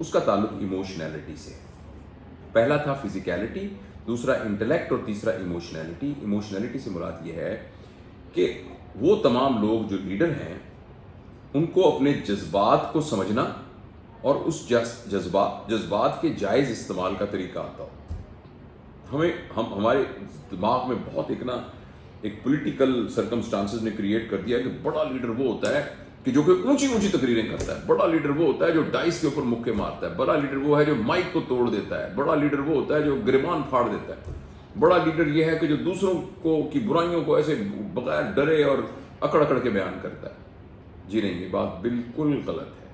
اس کا تعلق ایموشنالٹی سے ہے۔ پہلا تھا فزیکیلٹی، دوسرا انٹلیکٹ اور تیسرا ایموشنالٹی۔ ایموشنالٹی سے مراد یہ ہے کہ وہ تمام لوگ جو لیڈر ہیں ان کو اپنے جذبات کو سمجھنا اور اس جذبات کے جائز استعمال کا طریقہ آتا ہو۔ ہمارے دماغ میں بہت ایک پولیٹیکل سرکمسٹانسز نے کریٹ کر دیا کہ بڑا لیڈر وہ ہوتا ہے کہ جو کہ اونچی تقریریں کرتا ہے، بڑا لیڈر وہ ہوتا ہے جو ڈائس کے اوپر مکے مارتا ہے، بڑا لیڈر وہ ہے جو مائک کو توڑ دیتا ہے، بڑا لیڈر وہ ہوتا ہے جو گریبان پھاڑ دیتا ہے، بڑا لیڈر یہ ہے کہ جو دوسروں کی برائیوں کو ایسے بغیر ڈرے اور اکڑ کے بیان کرتا ہے۔ جی نہیں، یہ بات بالکل غلط ہے۔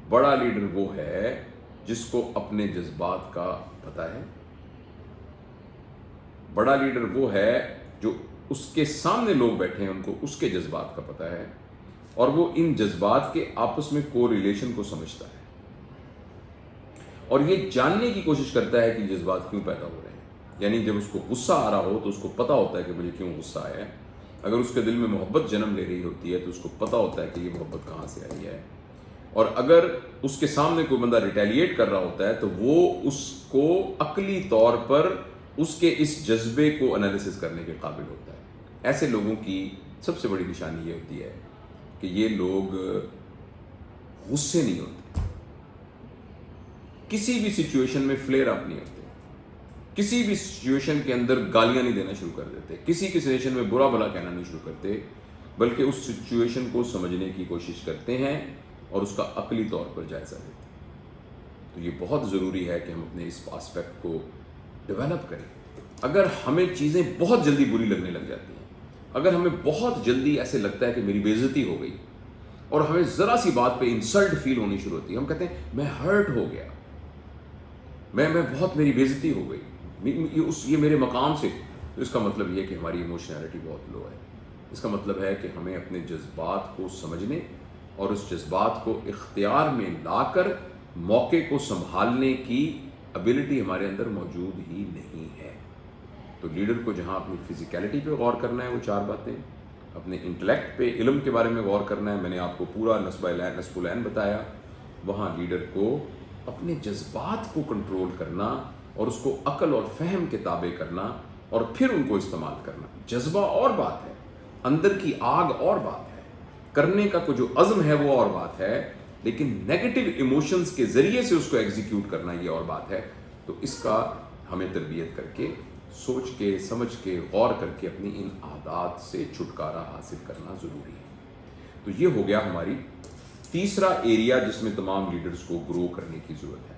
بڑا لیڈر وہ ہے جس کو اپنے جذبات کا پتہ ہے۔ بڑا لیڈر وہ ہے جو اس کے سامنے لوگ بیٹھے ہیں ان کو اس کے جذبات کا پتہ ہے اور وہ ان جذبات کے آپس میں کو ریلیشن کو سمجھتا ہے اور یہ جاننے کی کوشش کرتا ہے کہ جذبات کیوں پیدا ہو رہے ہیں۔ یعنی جب اس کو غصہ آ رہا ہو تو اس کو پتہ ہوتا ہے کہ مجھے کیوں غصہ آیا ہے۔ اگر اس کے دل میں محبت جنم لے رہی ہوتی ہے تو اس کو پتہ ہوتا ہے کہ یہ محبت کہاں سے آئی ہے، اور اگر اس کے سامنے کوئی بندہ ریٹیلیٹ کر رہا ہوتا ہے تو وہ اس کو عقلی طور پر اس کے اس جذبے کو انالیسس کرنے کے قابل ہوتا ہے۔ ایسے لوگوں کی سب سے بڑی نشانی یہ ہوتی ہے کہ یہ لوگ غصے نہیں ہوتے، کسی بھی سچویشن میں فلیئر اپ نہیں ہوتے، کسی بھی سچویشن کے اندر گالیاں نہیں دینا شروع کر دیتے، کسی سچویشن میں برا بھلا کہنا نہیں شروع کرتے، بلکہ اس سچویشن کو سمجھنے کی کوشش کرتے ہیں اور اس کا عقلی طور پر جائزہ لیتے ہیں۔ تو یہ بہت ضروری ہے کہ ہم اپنے اس آسپیکٹ کو ڈیولپ کریں۔ اگر ہمیں چیزیں بہت جلدی بری لگنے لگ جاتی ہیں، اگر ہمیں بہت جلدی ایسے لگتا ہے کہ میری بے عزتی ہو گئی اور ہمیں ذرا سی بات پہ انسلٹ فیل ہونی شروع ہوتی ہے، ہم کہتے ہیں میں ہرٹ ہو گیا، میں بہت میری بے عزتی ہو گئی، یہ میرے مقام سے، تو اس کا مطلب یہ کہ ہماری ایموشنالٹی بہت لو ہے۔ اس کا مطلب ہے کہ ہمیں اپنے جذبات کو سمجھنے اور اس جذبات کو اختیار میں لا کر موقع کو سنبھالنے کی ابیلٹی ہمارے اندر موجود ہی نہیں ہے۔ تو لیڈر کو جہاں اپنی فزیکیلٹی پہ غور کرنا ہے وہ 4 باتیں، اپنے انٹلیکٹ پہ، علم کے بارے میں غور کرنا ہے، میں نے آپ کو پورا نصب العین بتایا، وہاں لیڈر کو اپنے جذبات کو کنٹرول کرنا اور اس کو عقل اور فہم کے تابع کرنا اور پھر ان کو استعمال کرنا۔ جذبہ اور بات ہے، اندر کی آگ اور بات ہے، کرنے کا جو عزم ہے وہ اور بات ہے، لیکن نیگیٹو ایموشنز کے ذریعے سے اس کو ایگزیکیوٹ کرنا یہ اور بات ہے۔ تو اس کا ہمیں تربیت کر کے، سوچ کے، سمجھ کے، غور کر کے اپنی ان عادات سے چھٹکارا حاصل کرنا ضروری ہے۔ تو یہ ہو گیا ہماری تیسرا ایریا جس میں تمام لیڈرز کو گرو کرنے کی ضرورت ہے۔